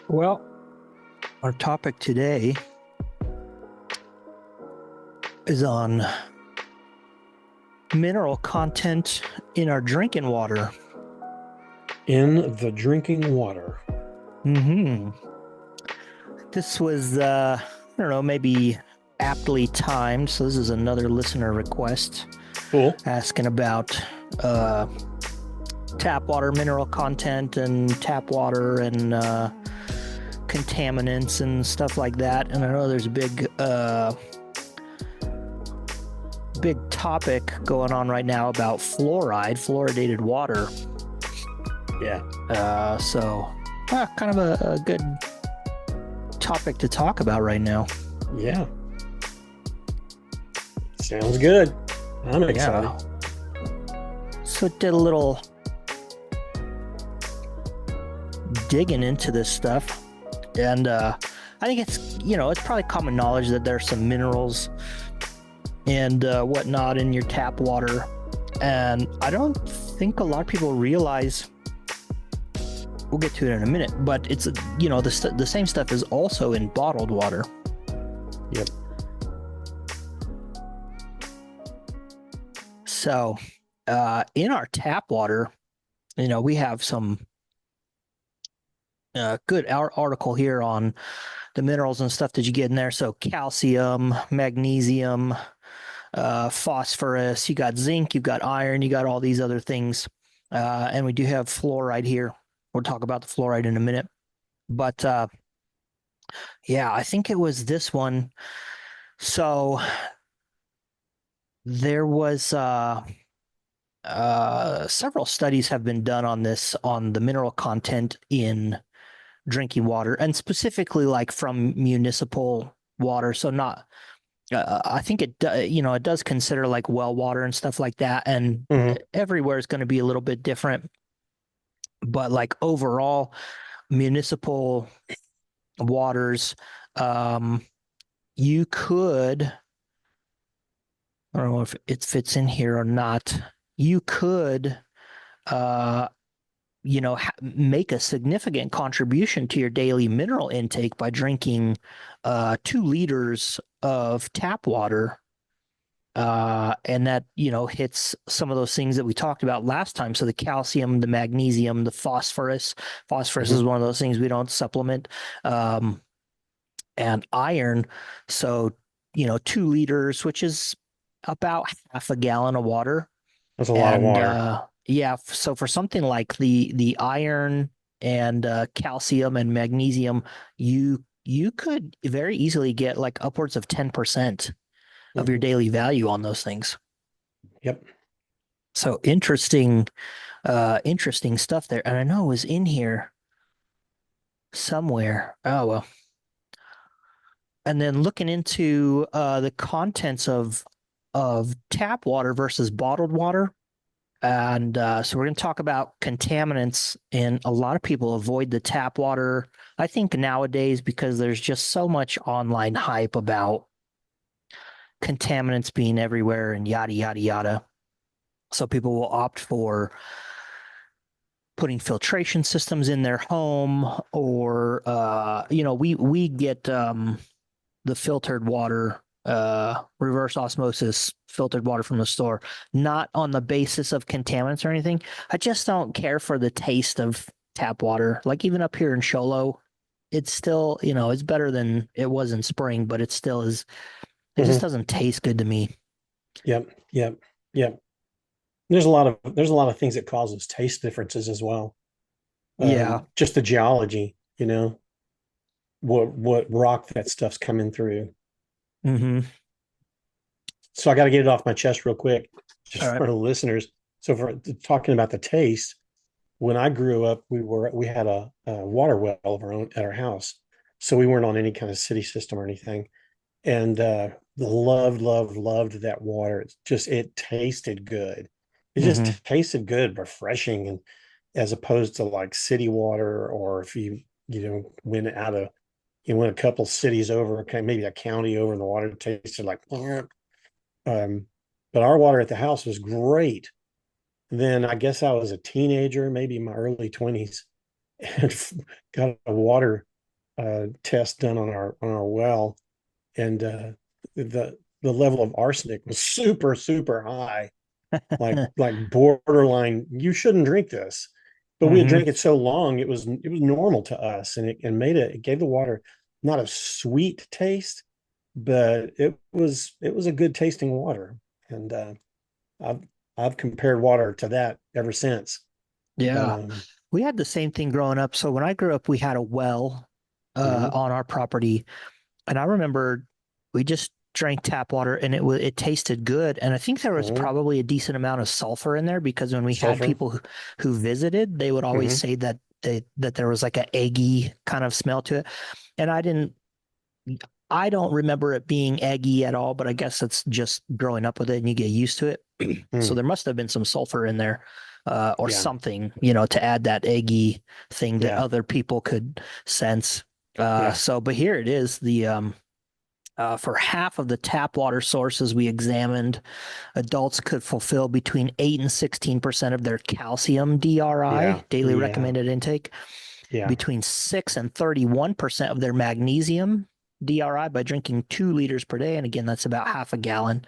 Well, our topic today is on mineral content in our drinking water. In the drinking water. Hmm. This was, I don't know, maybe aptly timed. So this is another listener request Cool. asking about uh, tap water mineral content and tap water and contaminants and stuff like that. And I know there's a big topic going on right now about fluoride, fluoridated water. Yeah. So kind of a good topic to talk about right now. Yeah. Sounds good. I'm excited. Yeah. So did a little digging into this stuff, and I think it's probably common knowledge that there's some minerals and whatnot in your tap water, and I don't think a lot of people realize. We'll get to it in a minute, but it's the same stuff is also in bottled water. Yep. So, in our tap water, we have some good article here on the minerals and stuff that you get in there. So, calcium, magnesium, phosphorus, you got zinc, you got iron, you got all these other things. And we do have fluoride here. We'll talk about the fluoride in a minute. But yeah, I think it was this one. So, there was several studies have been done on this, on the mineral content in drinking water, and specifically like from municipal water. So not, I think it does consider like well water and stuff like that, and Hmm. everywhere is going to be a little bit different. But like overall, municipal waters, um, you could, I don't know if it fits in here or not. You could uh, make a significant contribution to your daily mineral intake by drinking 2 liters of tap water. And that, hits some of those things that we talked about last time. So the calcium, the magnesium, the phosphorus. Phosphorus Hmm. is one of those things we don't supplement. Um, and iron. So, 2 liters, which is about half a gallon of water. That's a lot of And water. yeah, so for something like the iron and calcium and magnesium, you could very easily get like upwards of 10% of your Hmm. daily value on those things. Yep. So interesting stuff there. And I know it was in here somewhere. Oh well. And then looking into the contents of tap water versus bottled water. And so we're going to talk about contaminants, and a lot of people avoid the tap water. I think nowadays because there's just so much online hype about contaminants being everywhere and yada yada yada. So people will opt for putting filtration systems in their home, or we get the filtered water, reverse osmosis filtered water from the store, not on the basis of contaminants or anything. I just don't care for the taste of tap water. Like even up here in Sholo, it's still, it's better than it was in spring, but it still is, it just Hmm. doesn't taste good to me. Yep. Yep. Yep. There's a lot of things that causes taste differences as well. Yeah. Just the geology, what rock that stuff's coming through. Mm-hmm. So I got to get it off my chest real quick, just All right. for the listeners. So for talking about the taste, when I grew up, we had a water well of our own at our house, so we weren't on any kind of city system or anything, and loved that water. It tasted good. It Mm-hmm. just tasted good, refreshing, and as opposed to like city water, or if you went a couple cities over, okay, maybe a county over, and the water tasted like. Um, but our water at the house was great. Then I guess I was a teenager, maybe in my early 20s, and got a water. test done on our well, and the level of arsenic was super high, like borderline. You shouldn't drink this, but we had Hmm. drank it so long it was normal to us, and it gave the water not a sweet taste, but it was a good tasting water, and I've I've compared water to that ever since. Yeah. Um, We had the same thing growing up. So when I grew up, we had a well mhm, on our property, and I remember we just drank tap water, and it tasted good. And I think there was mhm. probably a decent amount of sulfur in there because when we had Sulfur. people who visited, they would always Hmm. say that there was like a eggy kind of smell to it. And I don't remember it being eggy at all, but I guess it's just growing up with it and you get used to it. So Mm, there must have been some sulfur in there, or yeah, something, to add that eggy thing that yeah, other people could sense. yeah. But here it is. For half of the tap water sources we examined, adults could fulfill between 8 and 16% of their calcium Yeah, DRI, daily yeah, recommended intake, yeah. between 6 and 31% of their magnesium DRI by drinking 2 liters per day. And again, that's about half a gallon.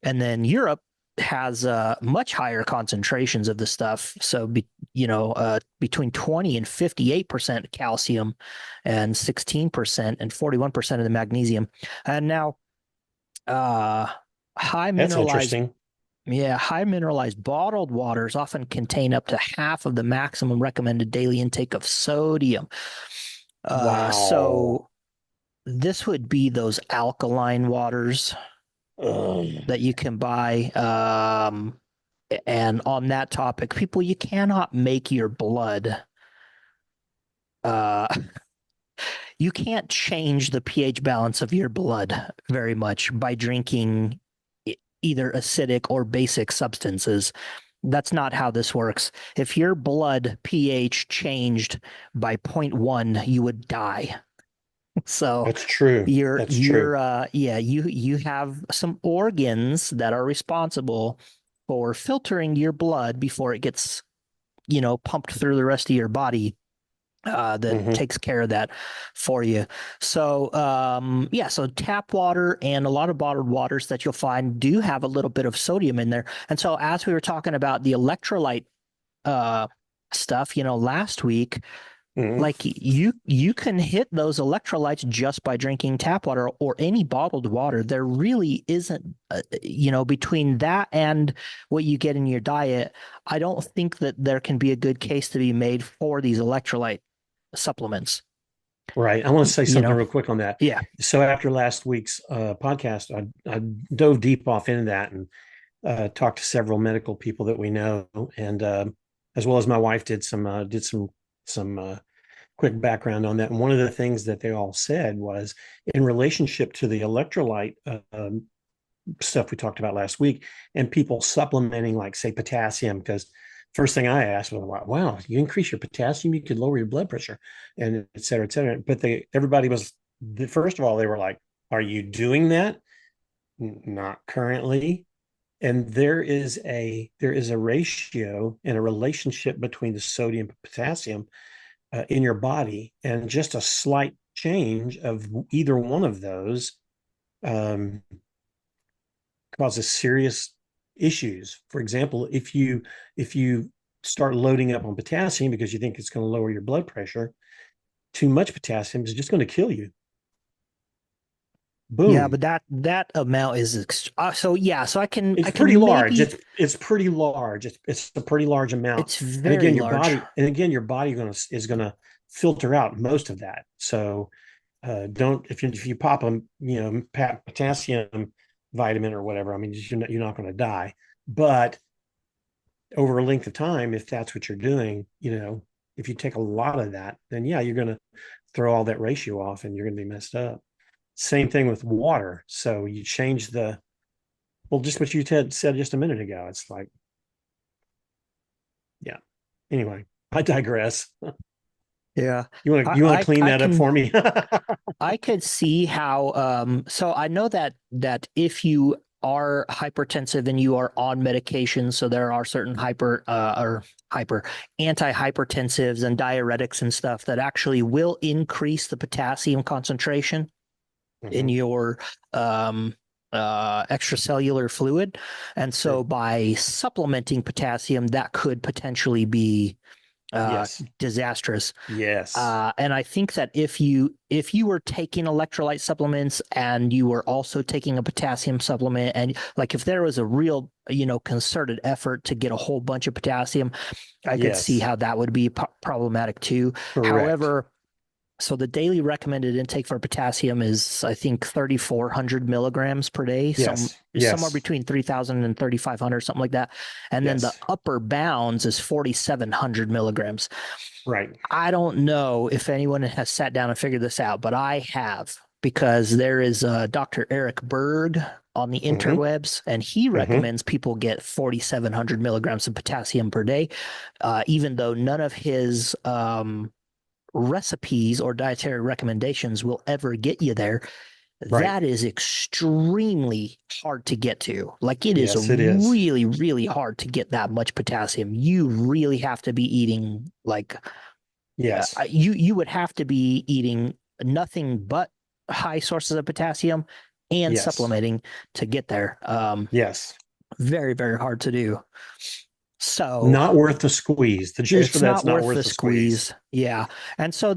And then Europe has much higher concentrations of the stuff. So, between 20 and 58% calcium, and 16% and 41% of the magnesium. And now, uh, high That's mineralized interesting. yeah, high mineralized bottled waters often contain up to half of the maximum recommended daily intake of sodium. Wow. So this would be those alkaline waters Ugh. that you can buy. And on that topic, people, you cannot make your blood. Uh, you can't change the pH balance of your blood very much by drinking either acidic or basic substances. That's not how this works. If your blood pH changed by zero point 0.1, you would die. So That's true. That's true. you have some organs that are responsible for filtering your blood before it gets, pumped through the rest of your body. That Hmm. takes care of that for you. So, so tap water and a lot of bottled waters that you'll find do have a little bit of sodium in there. And so, as we were talking about the electrolyte uh, stuff, last week, Hmm. like you can hit those electrolytes just by drinking tap water or any bottled water. There really isn't, between that and what you get in your diet, I don't think that there can be a good case to be made for these electrolyte supplements. Right. I want to say You something know, real quick on that. yeah, So after last week's podcast, I dove deep off into that and talked to several medical people that we know, and as well as my wife did some quick background on that. And one of the things that they all said was in relationship to the electrolyte stuff we talked about last week, and people supplementing, like, say, potassium, because first thing I asked was, wow, you increase your potassium, you could lower your blood pressure, and et cetera, et cetera. But everybody was, first of all, they were like, are you doing that? Not currently. And there is a ratio and a relationship between the sodium and potassium in your body, and just a slight change of either one of those um, causes serious issues. For example, if you start loading up on potassium because you think it's going to lower your blood pressure, too much potassium is just going to kill you. yeah, Boom. but that amount is so yeah. So I can It's I pretty can large. maybe It's pretty large. It's a pretty large amount. it's And very again, your large. body and again your body is gonna filter out most of that. So don't if you pop a potassium vitamin or whatever. I mean, you're not going to die. But over a length of time, if that's what you're doing, if you take a lot of that, then yeah, you're going to throw all that ratio off and you're going to be messed up. Same thing with water. So you change well, just what you said just a minute ago. It's like, yeah. Anyway, I digress. Yeah, You want to clean I that up can for me? I could see how so I know that if you are hypertensive and you are on medication, so there are certain hyper antihypertensives and diuretics and stuff that actually will increase the potassium concentration in Mhm. your extracellular fluid. And Sure. so by supplementing potassium, that could potentially be Yes. disastrous. Yes. And I think that if you were taking electrolyte supplements and you were also taking a potassium supplement, and like if there was a real concerted effort to get a whole bunch of potassium, I could see Yes. how that would be problematic too. Correct. However, so the daily recommended intake for potassium is, I think, 3,400 milligrams per day, Yes. somewhere Yes. between 3,000 and 3,500, something like that. And then the Yes. upper bounds is 4,700 milligrams. Right. I don't know if anyone has sat down and figured this out, but I have, because there is Dr. Eric Berg on the Hmm. interwebs, and he Hmm. recommends people get 4,700 milligrams of potassium per day, even though none of his recipes or dietary recommendations will ever get you there. Right. That is extremely hard to get to. Like it is Yes, it is. really, really hard to get that much potassium. You really have to be eating like Yes. you would have to be eating nothing but high sources of potassium and Yes. supplementing to get there. Yes. Very, very hard to do. So Not worth the squeeze. The juice for it's that's not not worth worth the the squeeze. squeeze. Yeah. And so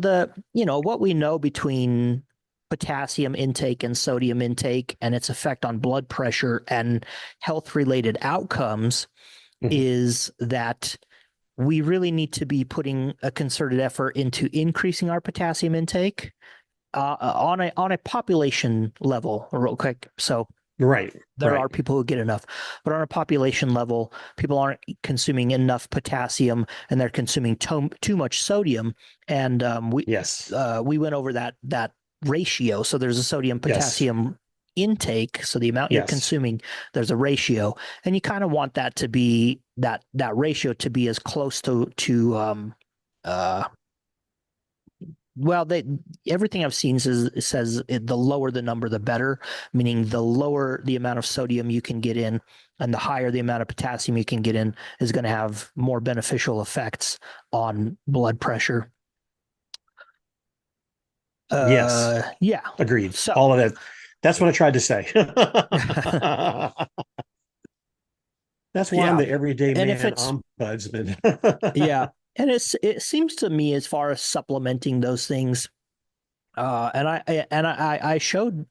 what we know between potassium intake and sodium intake and its effect on blood pressure and health related outcomes Mhm. is that we really need to be putting a concerted effort into increasing our potassium intake on a population level real quick. So Right. there Right. are people who get enough, but on a population level, people aren't consuming enough potassium and they're consuming too much sodium. And Yes. we went over that ratio. So there's a sodium Yes. potassium intake. So the amount you're Yes. consuming, there's a ratio, and you kind of want that to be that ratio to be as close to uh, well, everything I've seen says the lower the number, the better. Meaning the lower the amount of sodium you can get in, and the higher the amount of potassium you can get in is going to have more beneficial effects on blood pressure. Yes. Yeah. Agreed. So, All of that. That's what I tried to say. That's why I'm yeah, the everyday and if man it's ombudsman. yeah, and it seems to me as far as supplementing those things, and I showed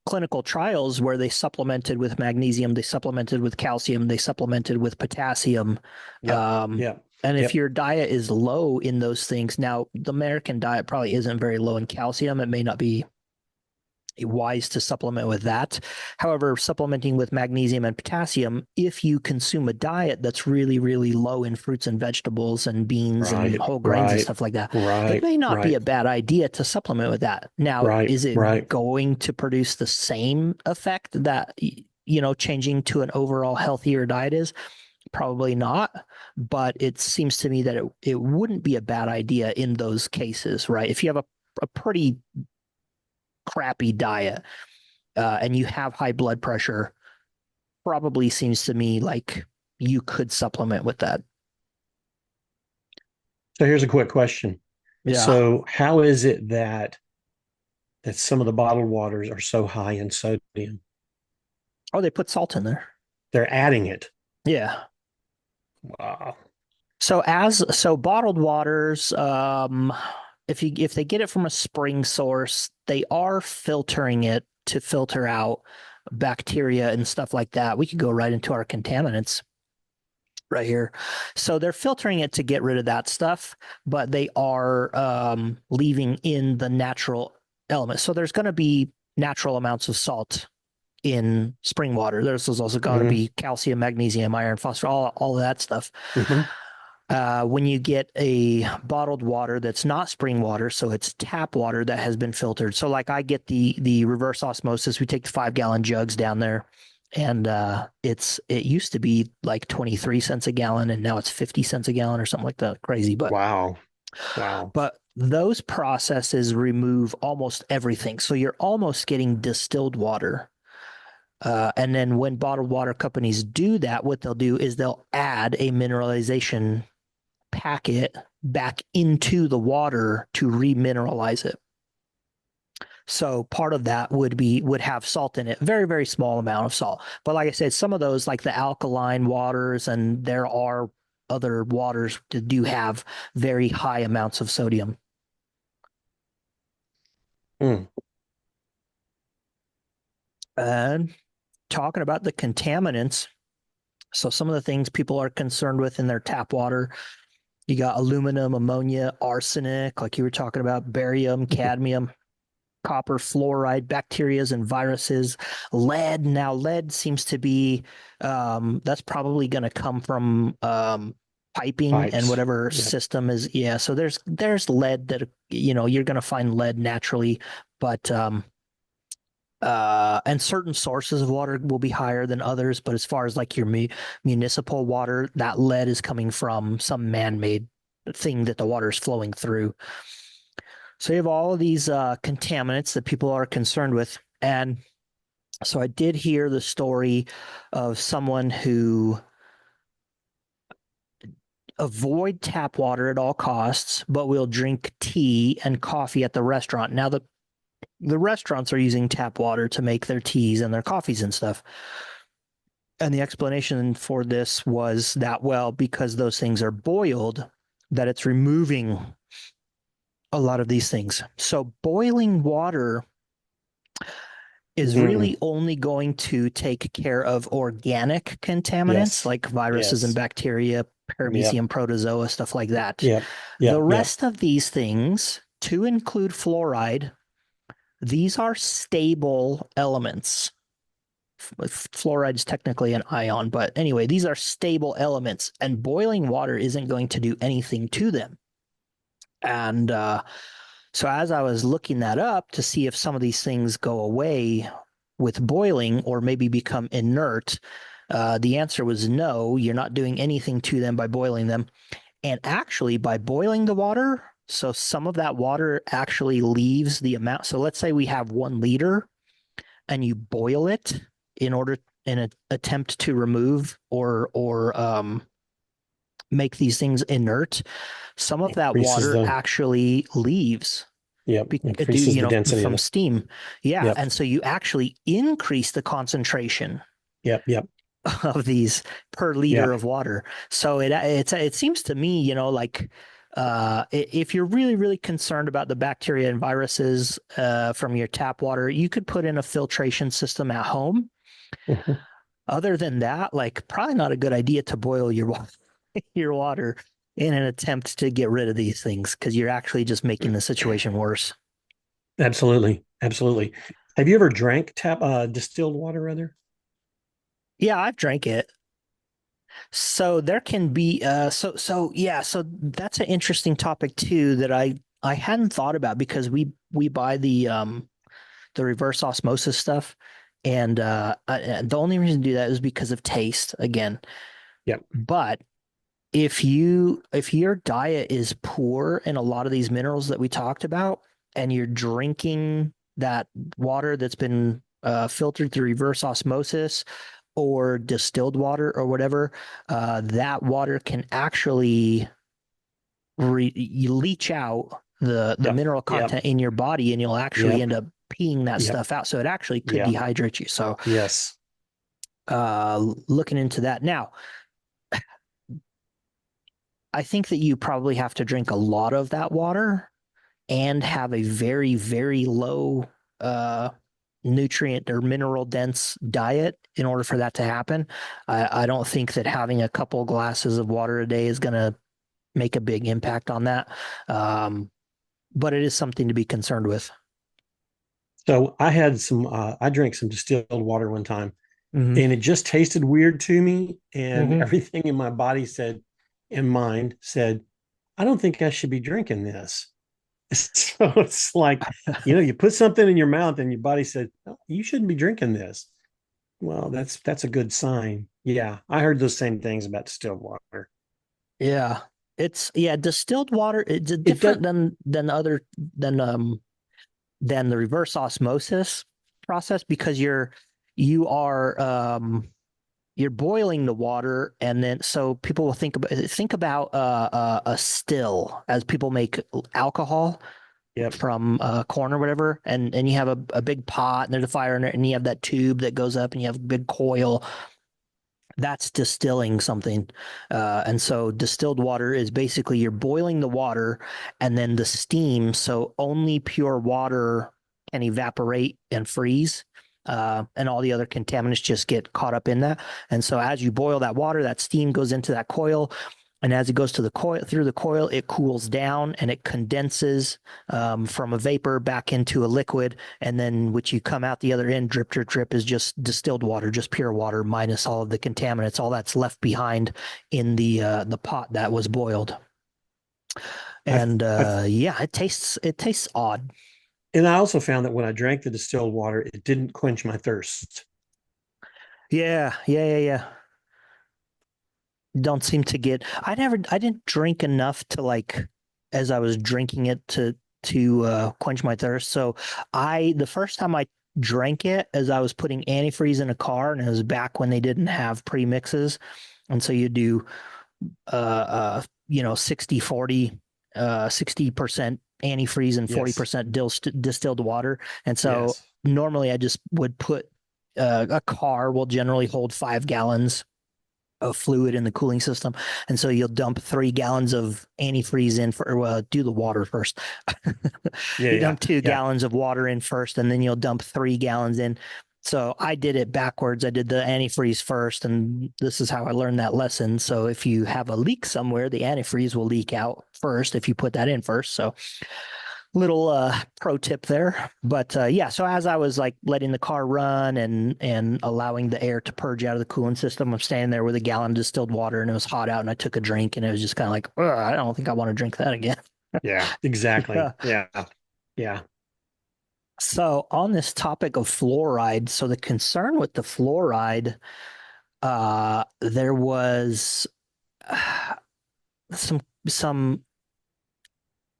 clinical trials where they supplemented with magnesium, they supplemented with calcium, they supplemented with potassium. Yep. Um, Yep. and if Yep. your diet is low in those things, now the American diet probably isn't very low in calcium. It may not be wise to supplement with that. However, supplementing with magnesium and potassium, if you consume a diet that's really, really low in fruits and vegetables and beans and Right. whole grains and Right. stuff like that, it Right. may not be Right. a bad idea to supplement with that. Now, Right. is it Right. going to produce the same effect that changing to an overall healthier diet is? Probably not, but it seems to me that it wouldn't be a bad idea in those cases, right? If you have a pretty crappy diet and you have high blood pressure, probably seems to me like you could supplement with that. So here's a quick question. Yeah. So how is it that some of the bottled waters are so high in sodium? Oh, they put salt in there. They're adding it. Yeah. Wow. So bottled waters, if they get it from a spring source, they are filtering it to filter out bacteria and stuff like that. We could go right into our contaminants right here. So they're filtering it to get rid of that stuff, but they are leaving in the natural elements. So there's going to be natural amounts of salt in spring water. There's also going to Hmm. be calcium, magnesium, iron, phosphorus, all of that stuff. Hmm. When you get a bottled water that's not spring water, so it's tap water that has been filtered. So like I get the reverse osmosis. We take the 5 gallon jugs down there, and it used to be like 23 cents a gallon, and now it's 50 cents a gallon or something like that. Crazy, Wow. Wow. but those processes remove almost everything. So you're almost getting distilled water. And then when bottled water companies do that, what they'll do is they'll add a mineralization packet back into the water to remineralize it. So part of that would have salt in it, very, very small amount of salt. But like I said, some of those, like the alkaline waters, and there are other waters that do have very high amounts of sodium. Mm. And talking about the contaminants, so some of the things people are concerned with in their tap water, you got aluminum, ammonia, arsenic, like you were talking about, barium, cadmium, copper, fluoride, bacteria and viruses, lead. Now, lead seems to be that's probably going to come from piping and Pipes. whatever Yep. system is. Yeah, so there's lead that you're going to find lead naturally, but and certain sources of water will be higher than others. But as far as like your municipal water, that lead is coming from some man-made thing that the water is flowing through. So you have all of these contaminants that people are concerned with. And so I did hear the story of someone who avoid tap water at all costs, but will drink tea and coffee at the restaurant. Now the restaurants are using tap water to make their teas and their coffees and stuff. And the explanation for this was that, well, because those things are boiled, that it's removing a lot of these things. So boiling water is Mm. really only going to take care of organic contaminants Yes. like viruses and Yes. bacteria, Yep. paramecium, protozoa, stuff like that. Yep. The Yep. Yep. rest of these things, to include fluoride, these are stable elements. Fluoride is technically an ion, but anyway, these are stable elements, and boiling water isn't going to do anything to them. And so as I was looking that up to see if some of these things go away with boiling or maybe become inert, the answer was no, you're not doing anything to them by boiling them. And actually, by boiling the water, so some of that water actually leaves the amount. So let's say we have 1 liter and you boil it in an attempt to remove or make these things inert. Some of that Increases water the, actually leaves yep. Increases the density of from it. steam. Yeah. Yep. And so you actually increase the concentration Yep. Yep. of these per Yeah. liter of water. So it seems to me, like if you're really, really concerned about the bacteria and viruses from your tap water, you could put in a filtration system at home. Mhm. Other than that, like probably not a good idea to boil your water in an attempt to get rid of these things because you're actually just making the situation worse. Absolutely. Absolutely. Have you ever drank distilled water rather? Yeah, I've drank it. So there can be so that's an interesting topic too that I hadn't thought about because we buy the reverse osmosis stuff and the only reason to do that is because of taste again. Yep. But if your diet is poor in a lot of these minerals that we talked about and you're drinking that water that's been filtered through reverse osmosis or distilled water or whatever, that water can actually you leach out the Yep. mineral Yep. content in your body and you'll actually Yep. end up peeing that Yep. stuff out. So it actually could Yep. dehydrate you. So Yes. looking into that now, I think that you probably have to drink a lot of that water and have a very, very low nutrient or mineral dense diet in order for that to happen. I don't think that having a couple glasses of water a day is going to make a big impact on that. But it is something to be concerned with. So I drank some distilled water one time Mm-hmm. and it just tasted weird to me. And Mm-hmm. everything in my body and mind said, I don't think I should be drinking this. So it's like, you put something in your mouth and your body said, "Oh, you shouldn't be drinking this." Well, that's a good sign. Yeah, I heard those same things about distilled water. Yeah. Distilled water, it's It does. different than than the reverse osmosis process because you are you're boiling the water, and then so people will think about a still as people make alcohol Yep. from corn or whatever, and you have a big pot and there's a fire in it, and you have that tube that goes up, and you have a big coil. That's distilling something. And so distilled water is basically you're boiling the water and then the steam. So only pure water can evaporate and freeze. And all the other contaminants just get caught up in that. And so as you boil that water, that steam goes into that coil. And as it goes to the coil through the coil, it cools down and it condenses from a vapor back into a liquid, and then which you come out the other end, drip, drip, drip, is just distilled water, just pure water minus all of the contaminants, all that's left behind in the pot that was boiled. I've, And I've, yeah, it tastes odd. and I also found that when I drank the distilled water, it didn't quench my thirst. Yeah, yeah, yeah, yeah. Don't seem to get. I didn't drink enough to like as I was drinking it to quench my thirst. So the first time I drank it as I was putting antifreeze in a car, and it was back when they didn't have premixes, and so you do 60/40, 60% antifreeze and Yes. 40% distilled water. And so Yes. normally I just would put a car will generally hold 5 gallons of fluid in the cooling system. And so you'll dump 3 gallons of antifreeze in for, well, do the water first. Yeah. You Yeah. dump two Yeah. gallons of water in first, and then you'll dump 3 gallons in. So I did it backwards. I did the antifreeze first, and this is how I learned that lesson. So if you have a leak somewhere, the antifreeze will leak out first if you put that in first. So little pro tip there. But yeah, so as I was like letting the car run and allowing the air to purge out of the cooling system, I'm standing there with a gallon of distilled water, and it was hot out, and I took a drink, and it was just kind of like, I don't think I want to drink that again. Yeah. Exactly. Yeah. Yeah. Yeah. So on this topic of fluoride, so the concern with the fluoride, there was uh, some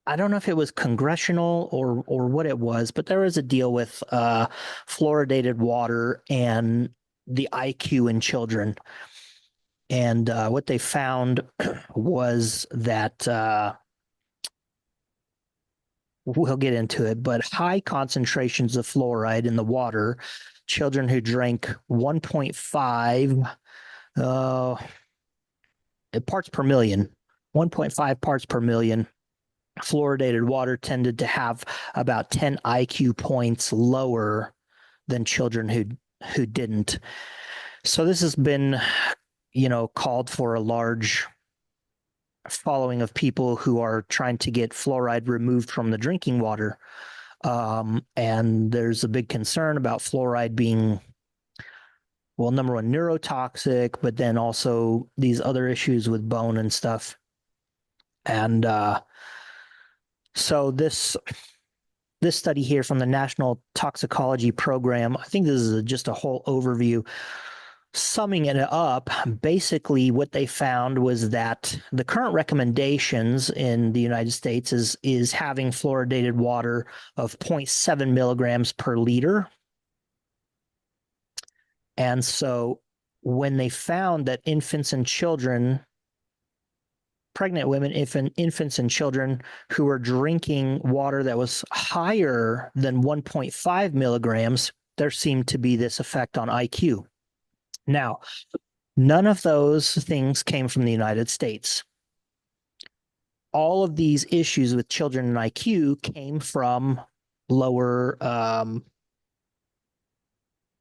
I don't know if it was congressional or what it was, but there was a deal with fluoridated water and the IQ in children. And what they found was that we'll get into it, but high concentrations of fluoride in the water, children who drank 1.5 uh, parts per million, 1.5 parts per million fluoridated water tended to have about 10 IQ points lower than children who didn't. So this has been, called for a large following of people who are trying to get fluoride removed from the drinking water. And there's a big concern about fluoride being, well, number one, neurotoxic, but then also these other issues with bone and stuff. And so this study here from the National Toxicology Program, I think this is just a whole overview. Summing it up, basically what they found was that the current recommendations in the United States is having fluoridated water of 0.7 milligrams per liter. And so when they found that infants and children, pregnant women, infants and children who were drinking water that was higher than 1.5 milligrams, there seemed to be this effect on IQ. Now, none of those things came from the United States. All of these issues with children and IQ came from lower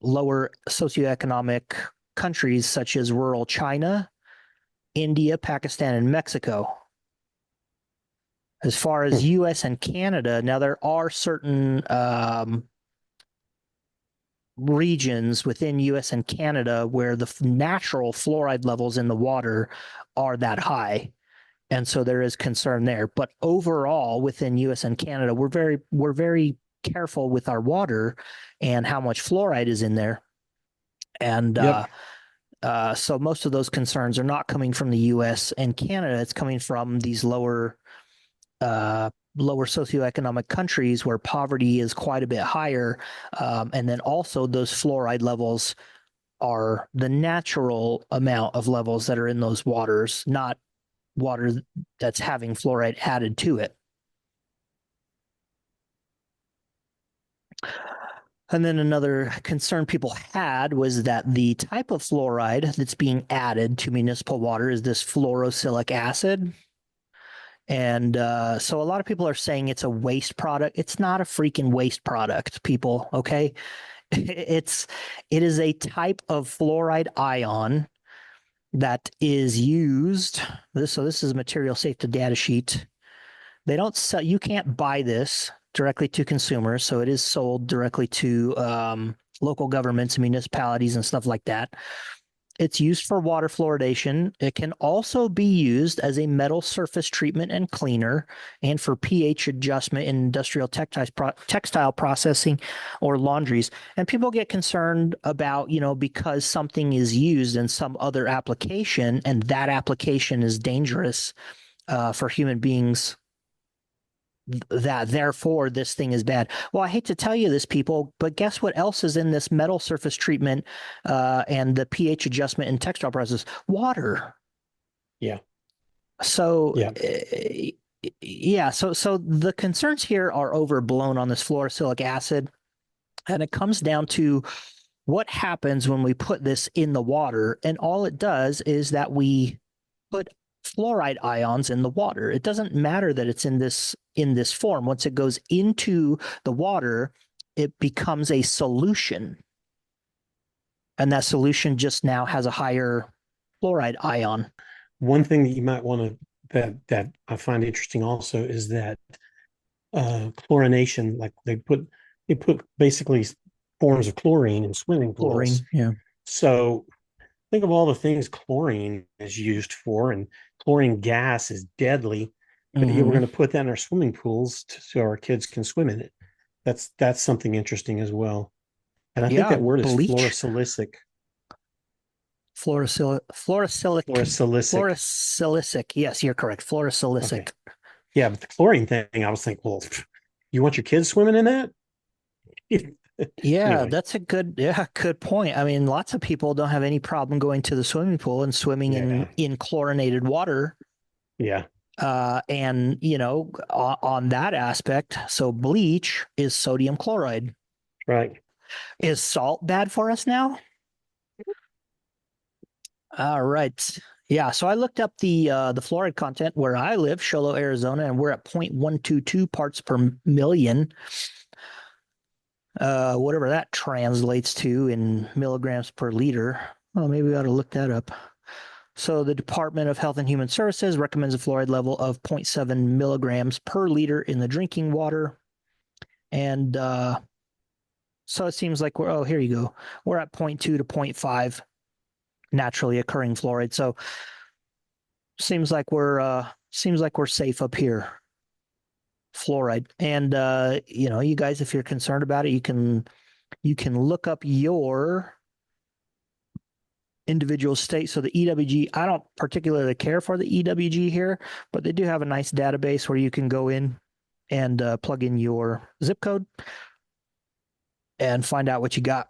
socioeconomic countries such as rural China, India, Pakistan, and Mexico. As far as US and Canada, now there are certain regions within US and Canada where the natural fluoride levels in the water are that high. And so there is concern there. But overall, within US and Canada, we're very careful with our water and how much fluoride is in there. And Yep. so most of those concerns are not coming from the US and Canada. It's coming from these lower lower socioeconomic countries where poverty is quite a bit higher. And then also those fluoride levels are the natural amount of levels that are in those waters, not water that's having fluoride added to it. And then another concern people had was that the type of fluoride that's being added to municipal water is this fluorosilicic acid. And so a lot of people are saying it's a waste product. It's not a freaking waste product, people. Okay. It is a type of fluoride ion that is used. So this is a material safety data sheet. They don't sell, you can't buy this directly to consumers. So it is sold directly to local governments and municipalities and stuff like that. It's used for water fluoridation. It can also be used as a metal surface treatment and cleaner, and for pH adjustment in industrial textile processing or laundries. And people get concerned about, because something is used in some other application and that application is dangerous for human beings, that therefore this thing is bad. Well, I hate to tell you this, people, but guess what else is in this metal surface treatment and the pH adjustment in textile process? Water. Yeah. So Yeah. yeah, so the concerns here are overblown on this fluorosilicic acid, and it comes down to what happens when we put this in the water, and all it does is that we put fluoride ions in the water. It doesn't matter that it's in this form. Once it goes into the water, it becomes a solution. And that solution just now has a higher fluoride ion. One thing that you might want to that I find interesting also is that chlorination, like they put basically forms of chlorine in swimming pools. Chlorine, yeah. So think of all the things chlorine is used for, and chlorine gas is deadly. But we're going to put that in our swimming pools so our kids can swim in it. That's something interesting as well. And I think that word is bleach. fluorosilicic. Fluorosilicic. Yes, you're correct. Fluorosilicic. Okay. Yeah, but the chlorine thing, I was thinking, well, you want your kids swimming in that? Yeah, Anyway. that's a good point. I mean, lots of people don't have any problem going to the swimming pool and swimming in chlorinated water. Yeah. And on that aspect, so bleach is sodium chloride. Right. Is salt bad for us now? All right. Yeah, so I looked up the fluoride content where I live, Sholo, Arizona, and we're at 0.122 parts per million. Whatever that translates to in milligrams per liter. Well, maybe we ought to look that up. So the Department of Health and Human Services recommends a fluoride level of 0.7 milligrams per liter in the drinking water. And so it seems like here you go. We're at 0.2 to 0.5 naturally occurring fluoride. So seems like we're safe up here. Fluoride. And you guys, if you're concerned about it, you can look up your individual state. So the EWG, I don't particularly care for the EWG here, but they do have a nice database where you can go in and plug in your zip code and find out what you got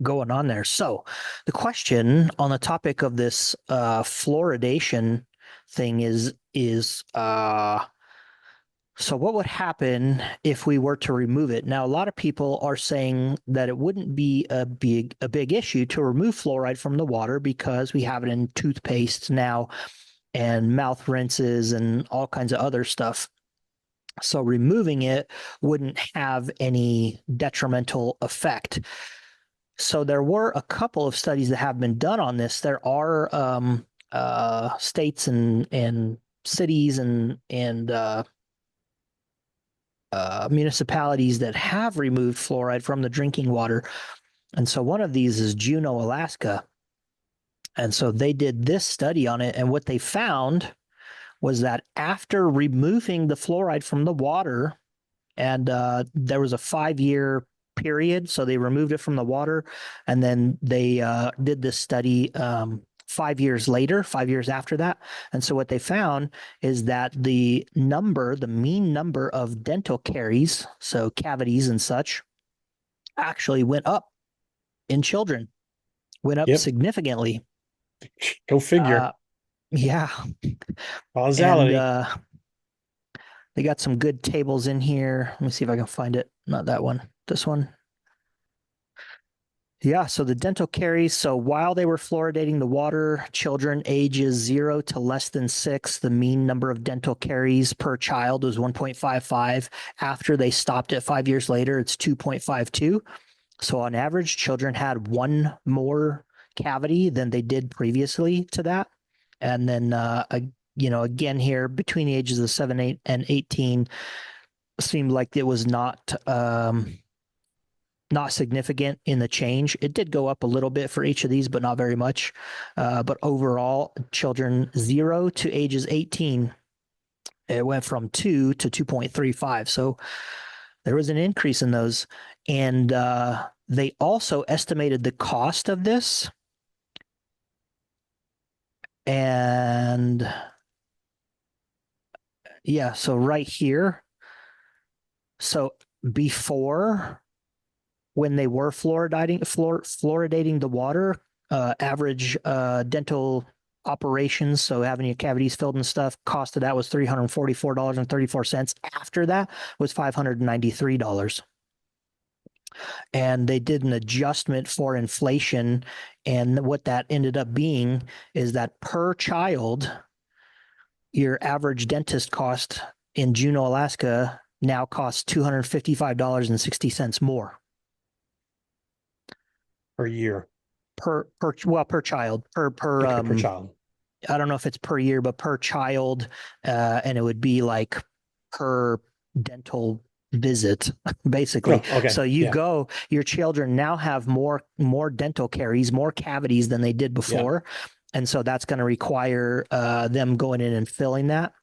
going on there. So the question on the topic of this fluoridation thing is so what would happen if we were to remove it? Now, a lot of people are saying that it wouldn't be a big issue to remove fluoride from the water because we have it in toothpaste now and mouth rinses and all kinds of other stuff. So removing it wouldn't have any detrimental effect. So there were a couple of studies that have been done on this. There are states and cities and municipalities that have removed fluoride from the drinking water. And so one of these is Juneau, Alaska. And so they did this study on it. And what they found was that after removing the fluoride from the water, and there was a 5-year period, so they removed it from the water, and then they did this study 5 years later, 5 years after that. And so what they found is that the mean number of dental caries, so cavities and such, actually went up in children, went up Yep. significantly. Go figure. Uh, yeah. And Causality. they got some good tables in here. Let me see if I can find it. Not that one, this one. Yeah, so the dental caries. So while they were fluoridating the water, children ages 0 to less than 6, the mean number of dental caries per child was 1.55. After they stopped it 5 years later, it's 2.52. So on average, children had one more cavity than they did previously to that. And then, again here between the ages of 7, 8, and 18, seemed like it was not significant in the change. It did go up a little bit for each of these, but not very much. But overall, children 0 to ages 18, it went from 2 to 2.35. So there was an increase in those. And they also estimated the cost of this. And yeah, so right here. So before, when they were fluoridating the water, average dental operations, so having your cavities filled and stuff, cost of that was $344.34. After that was $593. And they did an adjustment for inflation. And what that ended up being is that per child, your average dentist cost in Juneau, Alaska now costs $255.60 more Per year. per child Okay, per child. I don't know if it's per year, but per child, and it would be like per dental visit, basically. Oh, okay. So Yeah. your children now have more dental caries, more cavities than they did Yeah. before, and so that's going to require them going in and filling that.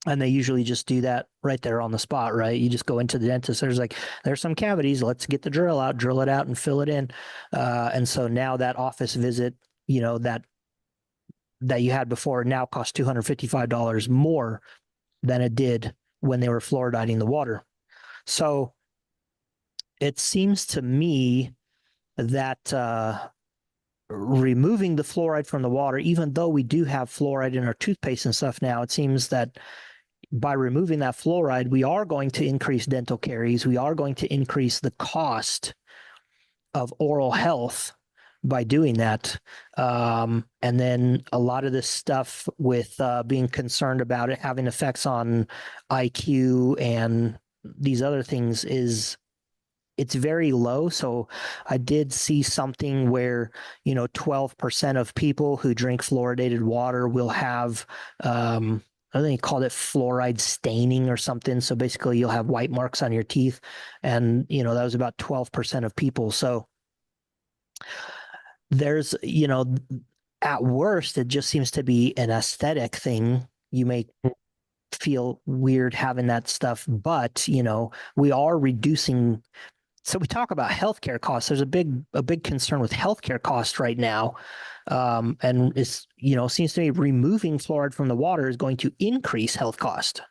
And they usually just do that right there on the spot, right? You just go into the dentist. There's some cavities. Let's get the drill out, drill it out, and fill it in. And so now that office visit, that you had before now costs $255 more than it did when they were fluoridating the water. So it seems to me that removing the fluoride from the water, even though we do have fluoride in our toothpaste and stuff now, it seems that by removing that fluoride, we are going to increase dental caries. We are going to increase the cost of oral health by doing that. And then a lot of this stuff with being concerned about it having effects on IQ and these other things it's very low. So I did see something where, 12% of people who drink fluoridated water will have, I think they called it fluoride staining or something. So basically you'll have white marks on your teeth. And, that was about 12% of people. So there's, at worst, it just seems to be an aesthetic thing. You may feel weird having that stuff, but, we are reducing. So we talk about healthcare costs. There's a big concern with healthcare costs right now. And it's, seems to me removing fluoride from the water is going to increase health cost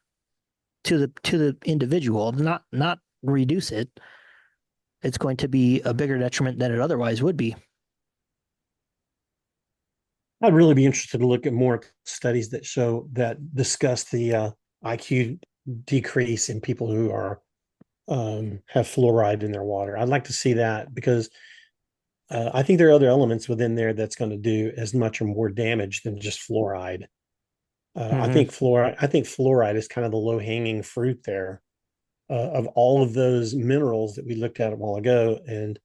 to the individual, not reduce it. It's going to be a bigger detriment than it otherwise would be. I'd really be interested to look at more studies that discuss the IQ decrease in people who are have fluoride in their water. I'd like to see that because I think there are other elements within there that's going to do as much or more damage than just fluoride. I think fluoride is kind of the low hanging fruit there of all of those minerals that we looked at a while ago, and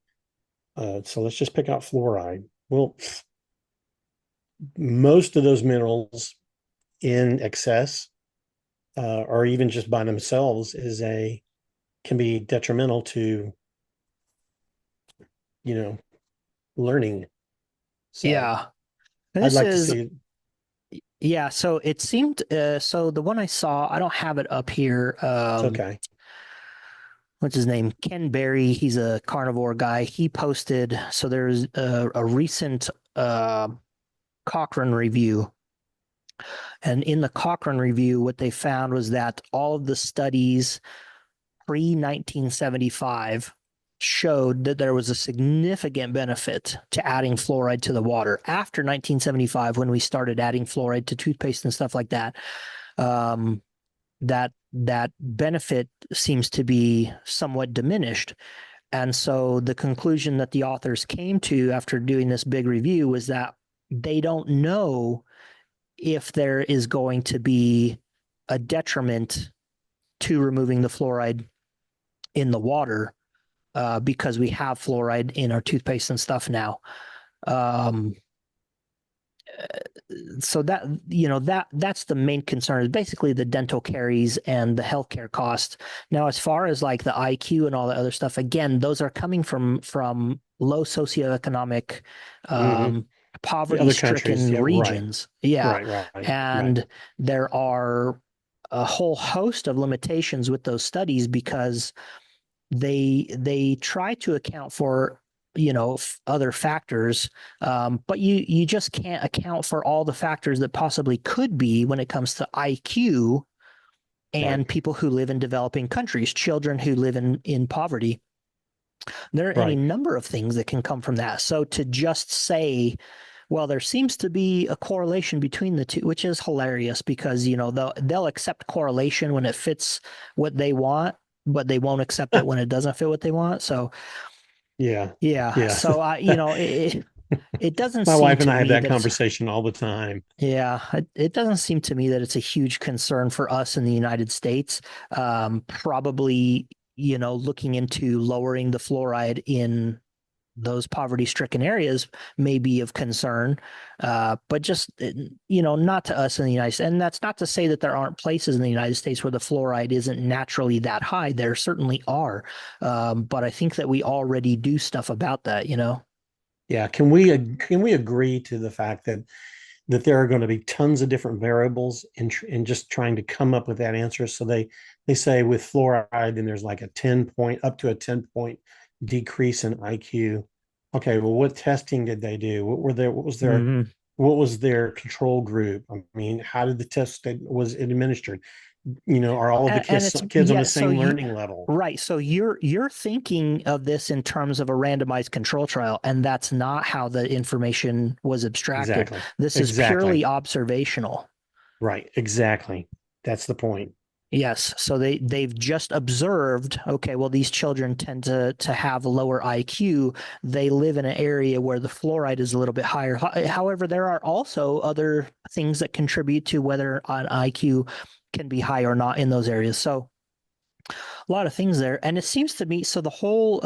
so let's just pick out fluoride. Well, most of those minerals in excess, or even just by themselves, can be detrimental to learning. So Yeah. I'd This like to is see. Yeah, so it seemed so the one I saw, I don't have it up here. It's okay. What's his name? Ken Berry. He's a carnivore guy. He posted, so there's a recent Cochrane review. And in the Cochrane review, what they found was that all of the studies pre 1975 showed that there was a significant benefit to adding fluoride to the water. After 1975, when we started adding fluoride to toothpaste and stuff like that, that benefit seems to be somewhat diminished. And so the conclusion that the authors came to after doing this big review was that they don't know if there is going to be a detriment to removing the fluoride in the water because we have fluoride in our toothpaste and stuff now. So that, that's the main concern, is basically the dental caries and the healthcare cost. Now, as far as like the IQ and all that other stuff, again, those are coming from low socioeconomic, Hmm. The poverty other countries. stricken Yeah. Right. regions. Yeah. Right. Right. Right. And there are a whole host of limitations with those studies because they try to account for other factors, but you just can't account for all the factors that possibly could be when it comes to IQ and Right. people who live in developing countries, children who live in poverty. There are any Right. number of things that can come from that. So to just say, well, there seems to be a correlation between the two, which is hilarious because they'll accept correlation when it fits what they want, but they won't accept it when it doesn't fit what they want. So Yeah. yeah, Yeah. so it doesn't My seem wife and to I have me that that it's conversation all the time. yeah, it doesn't seem to me that it's a huge concern for us in the United States. Probably, looking into lowering the fluoride in those poverty-stricken areas may be of concern, but just not to us in the United States. And that's not to say that there aren't places in the United States where the fluoride isn't naturally that high. There certainly are, but I think that we already do stuff about that. Yeah. Can we agree to the fact that there are going to be tons of different variables in just trying to come up with that answer? So they say with fluoride, then there's like a 10 point up to a 10-point decrease in IQ. Okay, well, what testing did they do? Hmm. What was their control group? I mean, how did the test was it administered? Are all of the And kids it's kids on the yeah, so same you learning level? right. So you're thinking of this in terms of a randomized control trial, and that's not how the information was abstracted. Exactly. This is Exactly. purely observational. Right. Exactly. That's the point. Yes, so they've just observed, okay, well, these children tend to have lower IQ. They live in an area where the fluoride is a little bit higher. However, there are also other things that contribute to whether an IQ can be high or not in those areas. So a lot of things there. And it seems to me, so the whole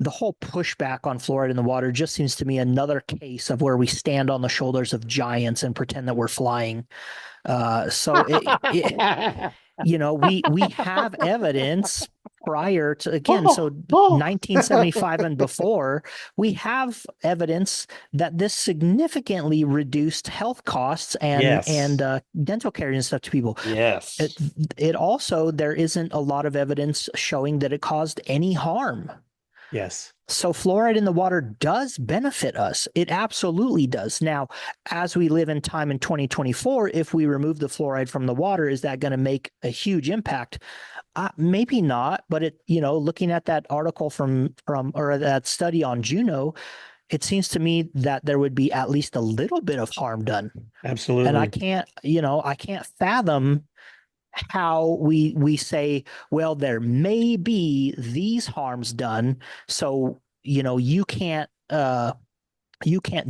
pushback on fluoride in the water just seems to me another case of where we stand on the shoulders of giants and pretend that we're flying. So we have evidence prior to, again, Oh, so oh. 1975 and before, we have evidence that this significantly reduced health costs and Yes. dental care and stuff to people. It, Yes. it also, there isn't a lot of evidence showing that it caused any harm. Yes. So fluoride in the water does benefit us. It absolutely does. Now, as we live in time in 2024, if we remove the fluoride from the water, is that going to make a huge impact? Maybe not, but looking at that article from or that study on Juno, it seems to me that there would be at least a little bit of harm done. And Absolutely. I can't fathom how we say, well, there may be these harms done, so you can't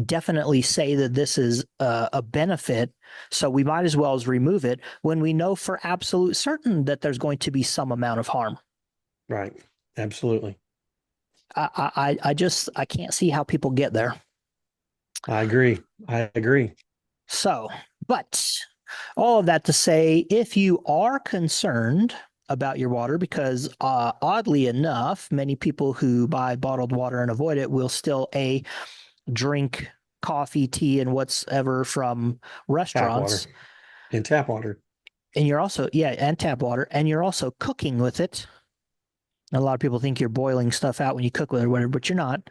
definitely say that this is a benefit, so we might as well as remove it when we know for absolute certain that there's going to be some amount of harm. Right. Absolutely. I can't see how people get there. I agree. I agree. So, but all of that to say, if you are concerned about your water, because oddly enough, many people who buy bottled water and avoid it will still drink coffee, tea, and whatever from Tap water restaurants. and tap water. And you're also, yeah, and tap water, and you're also cooking with it. A lot of people think you're boiling stuff out when you cook with it or whatever, but you're not.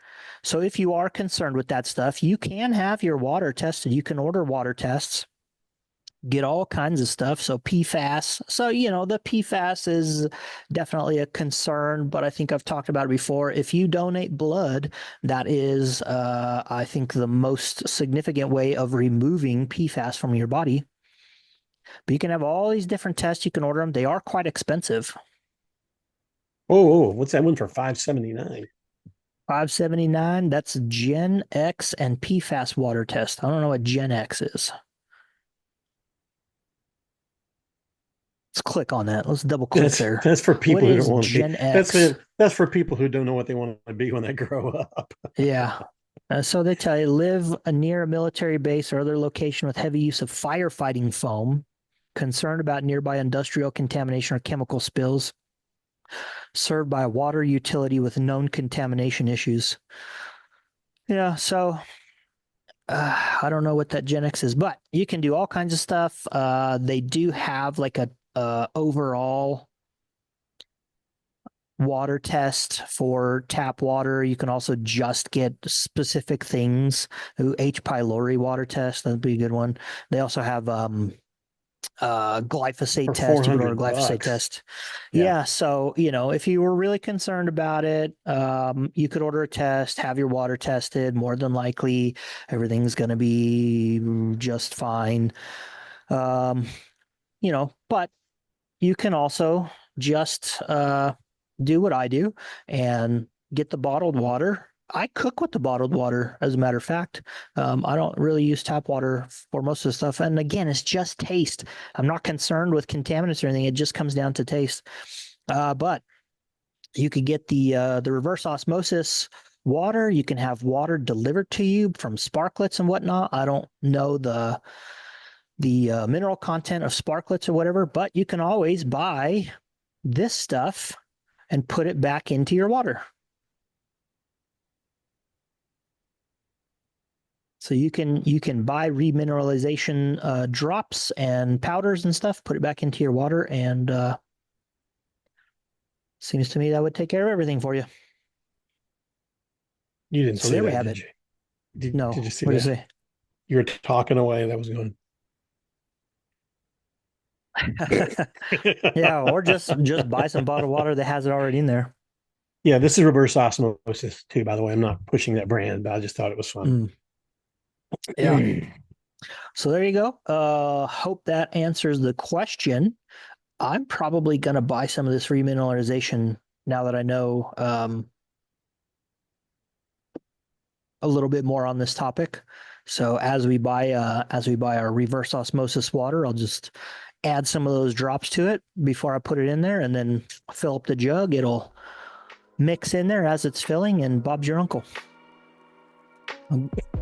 So if you are concerned with that stuff, you can have your water tested. You can order water tests, get all kinds of stuff. So PFAS. So, the PFAS is definitely a concern, but I think I've talked about it before. If you donate blood, that is, I think, the most significant way of removing PFAS from your body. But you can have all these different tests. You can order them. They are quite expensive. Oh, what's that one for $5.79? $5.79. That's Gen X and PFAS water test. I don't know what Gen X is. Let's click on that. Let's double click there. That's for people who don't want to be. Gen X? That's for people who don't know what they want to be when they grow up. Yeah. So they tell you live near a military base or other location with heavy use of firefighting foam, concerned about nearby industrial contamination or chemical spills, served by a water utility with known contamination issues. Yeah, so I don't know what that Gen X is, but you can do all kinds of stuff. They do have like a overall water test for tap water. You can also just get specific things. H. pylori water test, that'd be a good one. They also have glyphosate For test. You can order a $400. glyphosate test. Yeah. Yeah. So, if you were really concerned about it, you could order a test, have your water tested. More than likely, everything's going to be just fine. But you can also just do what I do and get the bottled water. I cook with the bottled water, as a matter of fact. I don't really use tap water for most of the stuff. And again, it's just taste. I'm not concerned with contaminants or anything. It just comes down to taste. But you could get the reverse osmosis water. You can have water delivered to you from Sparklets and whatnot. I don't know the mineral content of Sparklets or whatever, but you can always buy this stuff and put it back into your water. So you can buy remineralization drops and powders and stuff, put it back into your water, and seems to me that would take care of everything for you. You didn't So say there we that, have did it. you? No, Did you see what that? did you say? You were talking away. That was going. Yeah, or just buy some bottled water that has it already in there. Yeah, this is reverse osmosis too, by the way. I'm not pushing that brand, but I just thought it was fun. Yeah. So there you go. Hope that answers the question. I'm probably going to buy some of this remineralization now that I know a little bit more on this topic. So as we buy our reverse osmosis water, I'll just add some of those drops to it before I put it in there, and then fill up the jug. It'll mix in there as it's filling, and Bob's your uncle.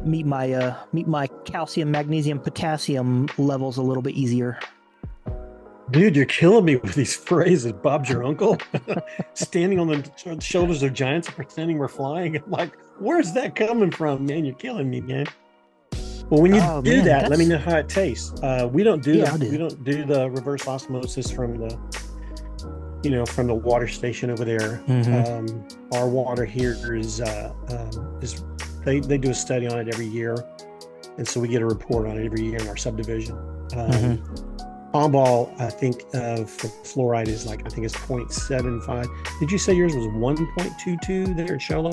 Meet my calcium, magnesium, potassium levels a little bit easier. Dude, you're killing me with these phrases. Bob's your uncle, standing on the shoulders of giants and pretending we're flying. I'm like, where's that coming from, man? You're killing me, man. Well, when you do that, let me know how it tastes. We don't do the reverse osmosis from the water station over there. Mm-hmm. Our water here is they do a study on it every year, and so we get a report on it every year in our subdivision. Tomball, I think, for fluoride is I think it's 0.75. Did you say yours was 1.22 there at Show Low?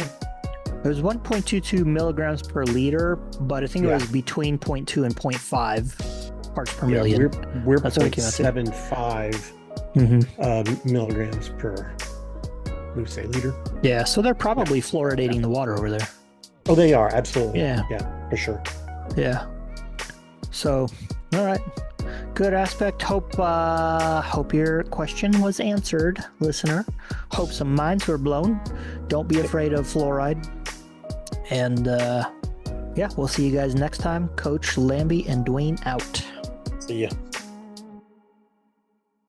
It was 1.22 milligrams per liter, but I think it was between 0.2 and 0.5 parts per million. We're 0.75 milligrams per, liter. Yeah, so they're probably fluoridating the water over there. Oh, they are, absolutely. Yeah, for sure. Yeah. So, all right. Good aspect. Hope your question was answered, listener. Hope some minds were blown. Don't be afraid of fluoride. And we'll see you guys next time. Coach Lambie and Dwayne out. See ya.